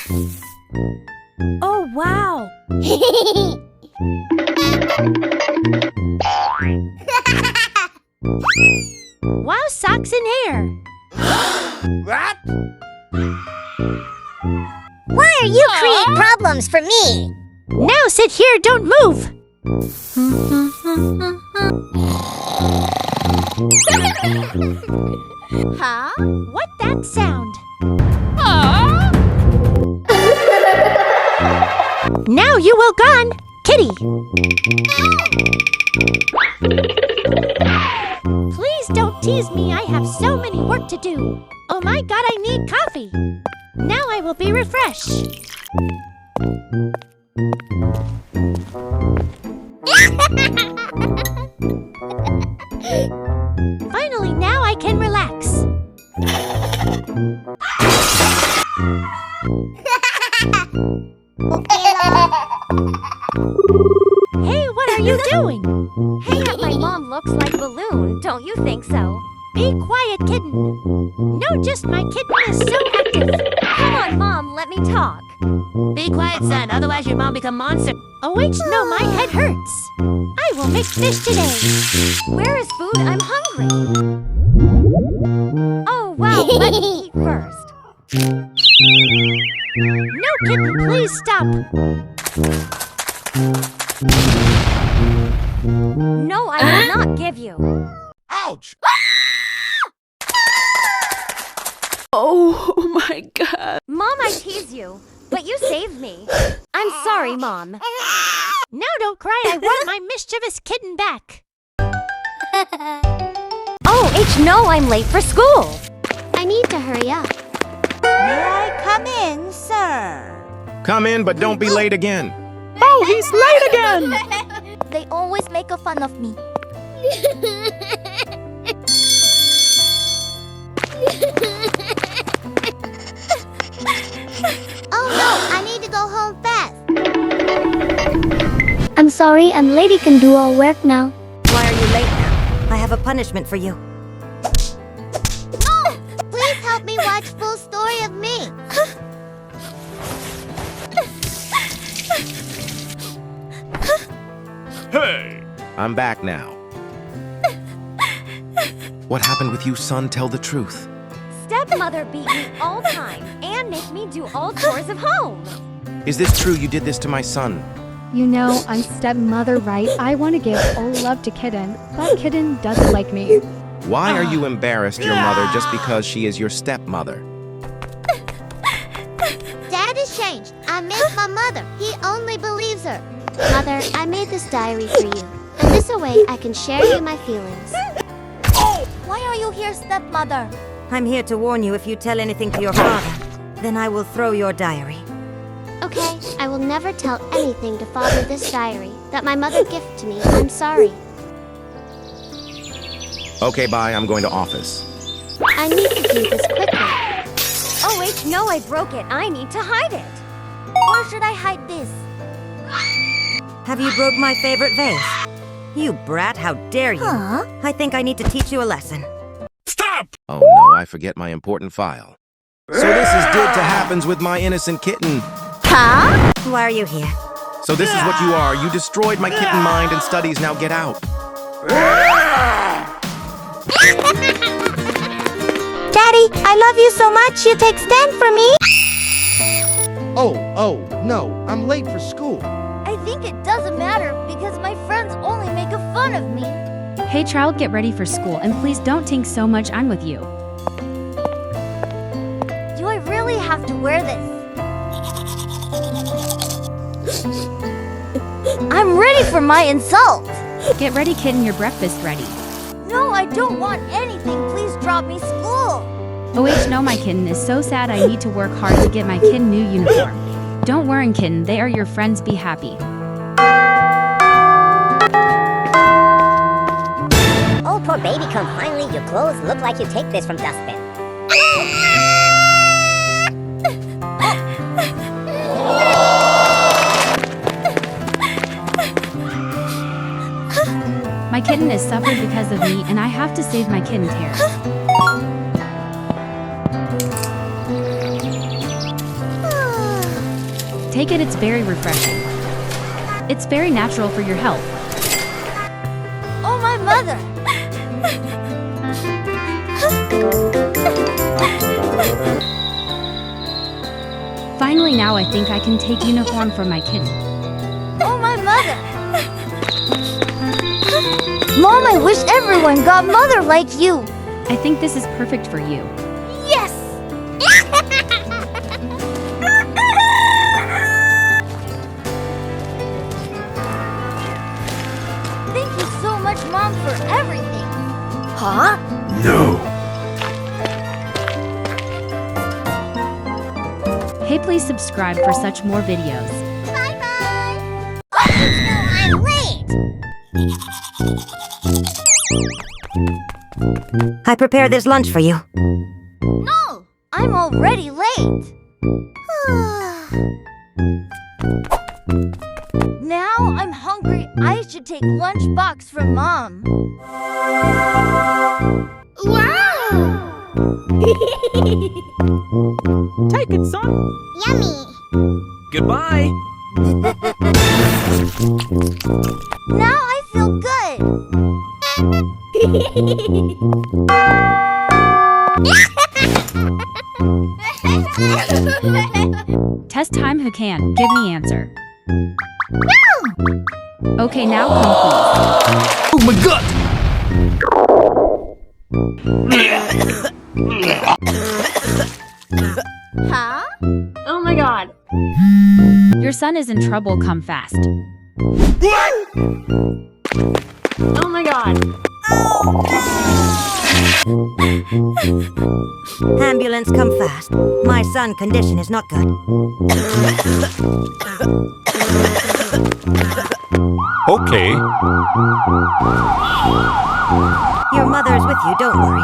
Oh, wow! Wow, socks and hair! What? Why are you creating problems for me? Now sit here, don't move! Huh? What that sound? Now you will gone, Kitty! Please don't tease me, I have so many work to do. Oh my god, I need coffee! Now I will be refreshed. Finally, now I can relax. Hey, what are you doing? Hey, my mom looks like Balloon, don't you think so? Be quiet, kitten. No, just my kitten is so active. Come on, Mom, let me talk. Be quiet, son, otherwise your mom become monster. Oh wait, no, my head hurts. I will make fish today. Where is food? I'm hungry. Oh, wow, let me eat first. No, kitten, please stop. No, I will not give you. Ouch! Oh my god. Mom, I tease you, but you saved me. I'm sorry, Mom. Now don't cry, I want my mischievous kitten back. Oh, no, I'm late for school. I need to hurry up. May I come in, sir? Come in, but don't be late again. Oh, he's late again! They always make a fun of me. Oh no, I need to go home fast. I'm sorry, I'm late. You can do all work now. Why are you late now? I have a punishment for you. No! Please help me watch full story of me. Hey! I'm back now. What happened with you, son? Tell the truth. Stepmother beat me all time and make me do all chores of home. Is this true you did this to my son? You know, I'm stepmother, right? I want to give all love to Kitten, but Kitten doesn't like me. Why are you embarrassed your mother just because she is your stepmother? Dad has changed. I miss my mother. He only believes her. Mother, I made this diary for you. And this way I can share you my feelings. Why are you here, stepmother? I'm here to warn you if you tell anything to your father, then I will throw your diary. Okay, I will never tell anything to father this diary that my mother gifted to me. I'm sorry. Okay, bye. I'm going to office. I need to do this quickly. Oh, no, I broke it. I need to hide it. Where should I hide this? Have you broke my favorite vase? You brat, how dare you? Huh? I think I need to teach you a lesson. Oh no, I forget my important file. So this is did to happens with my innocent kitten. Huh? Why are you here? So this is what you are. You destroyed my kitten mind and studies. Now get out. Daddy, I love you so much. You take stand for me. Oh, no, I'm late for school. I think it doesn't matter because my friends only make a fun of me. Hey child, get ready for school, and please don't think so much I'm with you. Do I really have to wear this? I'm ready for my insult. Get ready, Kitten, your breakfast ready. No, I don't want anything. Please drop me school. Oh no, my kitten is so sad. I need to work hard to get my kitten new uniform. Don't worry, kitten, they are your friends. Be happy. Oh, poor baby, come finally. Your clothes look like you take this from dustbin. My kitten is suffered because of me, and I have to save my kitten's hair. Take it, it's very refreshing. It's very natural for your health. Oh, my mother! Finally, now I think I can take uniform from my kitten. Oh, my mother! Mom, I wish everyone got mother like you! I think this is perfect for you. Yes! Thank you so much, Mom, for everything. Huh? No. Hey, please subscribe for such more videos. Bye-bye. I'm late. I prepared this lunch for you. No! I'm already late! Now I'm hungry. I should take lunchbox from Mom. Take it, son. Yummy. Goodbye. Now I feel good. Test time, who can? Give me answer. Okay, now come please. Oh my god! Huh? Oh my god. Your son is in trouble, come fast. Oh my god. Ambulance, come fast. My son's condition is not good. Okay. Your mother's with you, don't worry.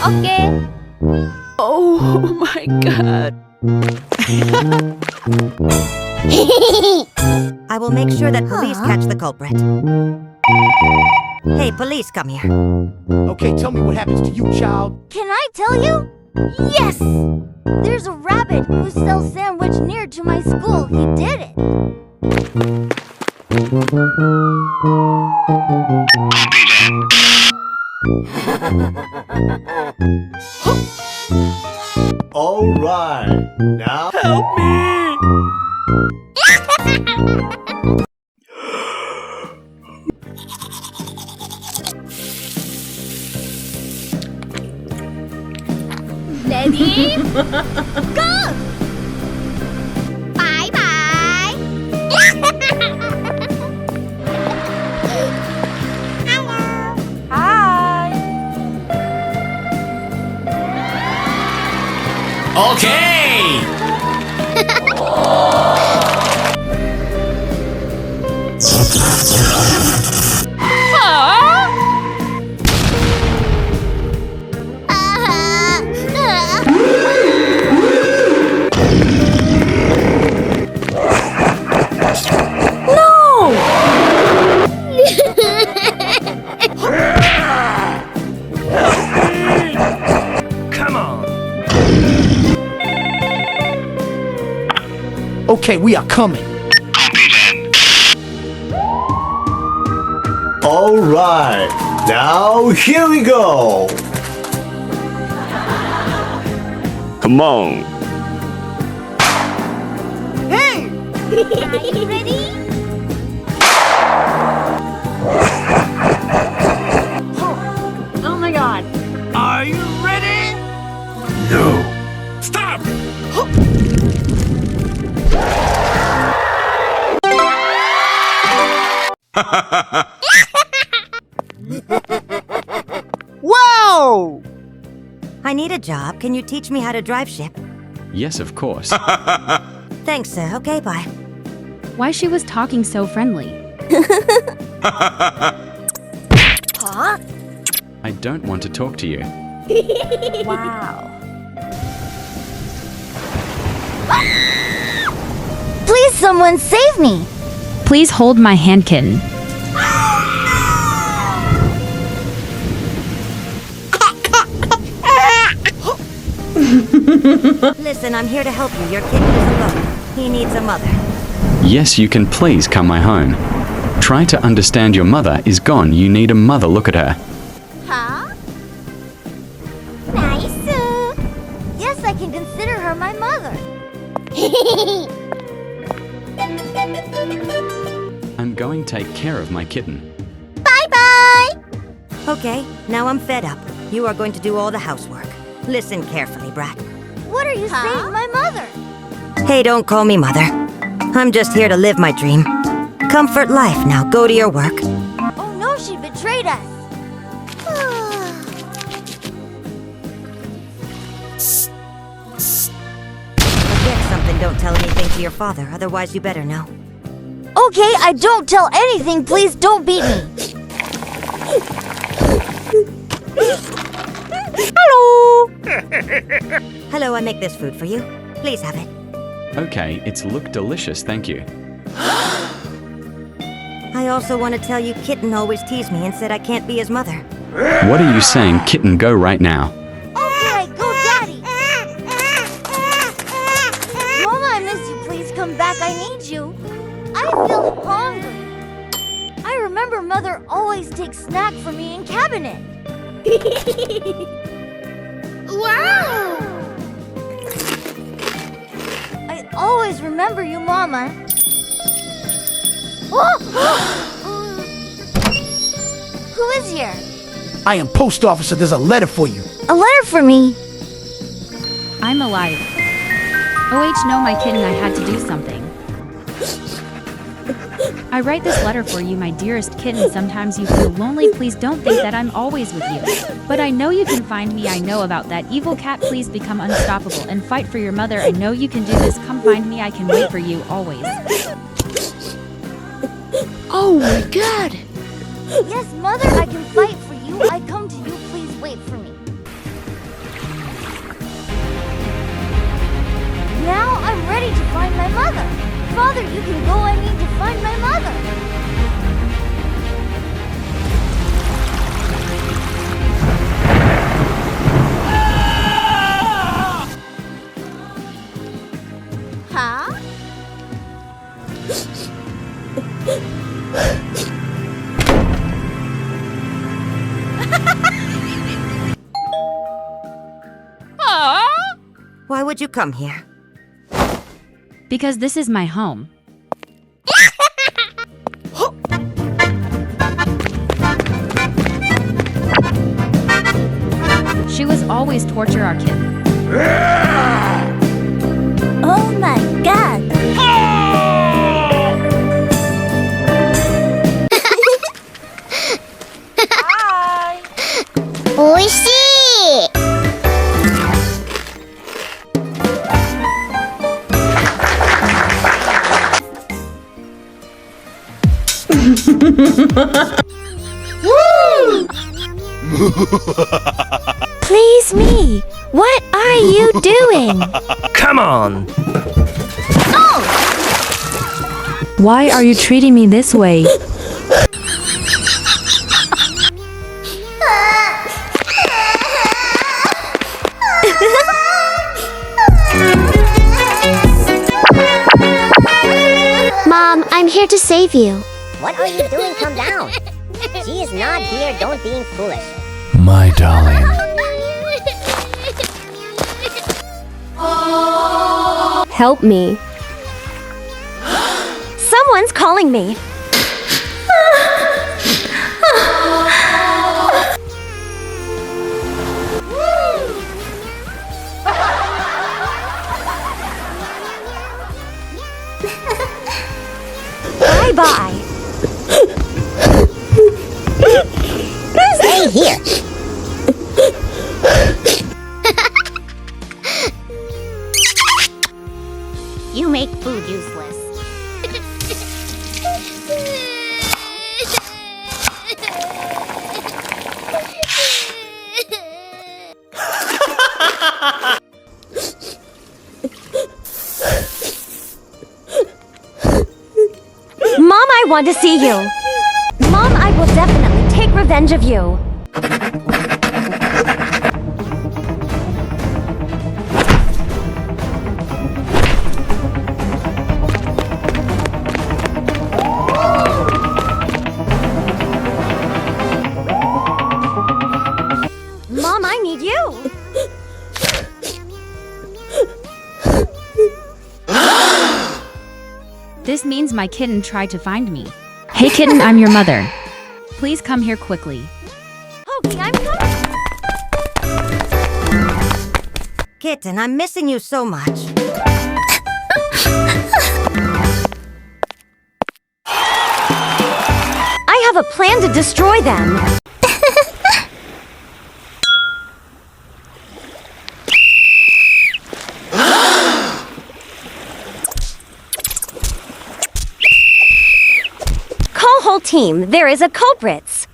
Okay. Oh my god. I will make sure that police catch the culprit. Hey, police, come here. Okay, tell me what happens to you, child. Can I tell you? Yes! There's a rabbit who sells sandwich near to my school. He did it. All right, now Help me! Ready? Bye-bye. Hello. Hi. Okay! Come on! Okay, we are coming. all right. Now here we go. Come on. Are you ready? Oh my god. Are you ready? No. Stop! Whoa! I need a job. Can you teach me how to drive ship? Yes, of course. Thanks, sir. Okay, bye. Why she was talking so friendly? Huh? I don't want to talk to you. Wow. Please, someone save me! Please hold my hand, kitten. Listen, I'm here to help you. Your kitten is alone. He needs a mother. Yes, you can please come my home. Try to understand your mother is gone. You need a mother. Look at her. Huh? Nice. Yes, I can consider her my mother. I'm going to take care of my kitten. Bye-bye. Okay, now I'm fed up. You are going to do all the housework. Listen carefully, Brat. What are you saying, my mother? Hey, don't call me mother. I'm just here to live my dream. Comfort life. Now go to your work. Oh no, she betrayed us. Forget something. Don't tell anything to your father. Otherwise, you better know. Okay, I don't tell anything. Please don't beat me. Hello. Hello, I make this food for you. Please have it. Okay, it's looked delicious, thank you. I also want to tell you Kitten always teased me and said I can't be his mother. What are you saying, kitten? Go right now. Okay, go daddy. Mama, I miss you. Please come back. I need you. I feel hungry. I remember Mother always takes snack for me in cabinet. Wow! I always remember you, Mama. Who is here? I am post officer. There's a letter for you. A letter for me. I'm alive. OH, no, my kitten, I had to do something. I write this letter for you, my dearest kitten. Sometimes you feel lonely. Please don't think that I'm always with you. But I know you can find me. I know about that evil cat. Please become unstoppable and fight for your mother. I know you can do this. Come find me. I can wait for you always. Oh my god! Yes, Mother, I can fight for you. I come to you. Please wait for me. Now I'm ready to find my mother. Father, you can go. I need to find my mother. Huh? Why would you come here? Because this is my home. She was always torture our kitten. Oh my god. Hi. Oishii! Please me. What are you doing? Come on! Why are you treating me this way? Mom, I'm here to save you. What are you doing? Come down. She is not here. Don't being foolish. My darling. Help me. Someone's calling me. Bye-bye. Stay here. You make food useless. Mom, I want to see you. Mom, I will definitely take revenge of you. my kitten tried to find me. Hey kitten, I'm your mother. Please come here quickly. Okay, I'm coming. Kitten, I'm missing you so much. I have a plan to destroy them. Call whole team. There is a culprit.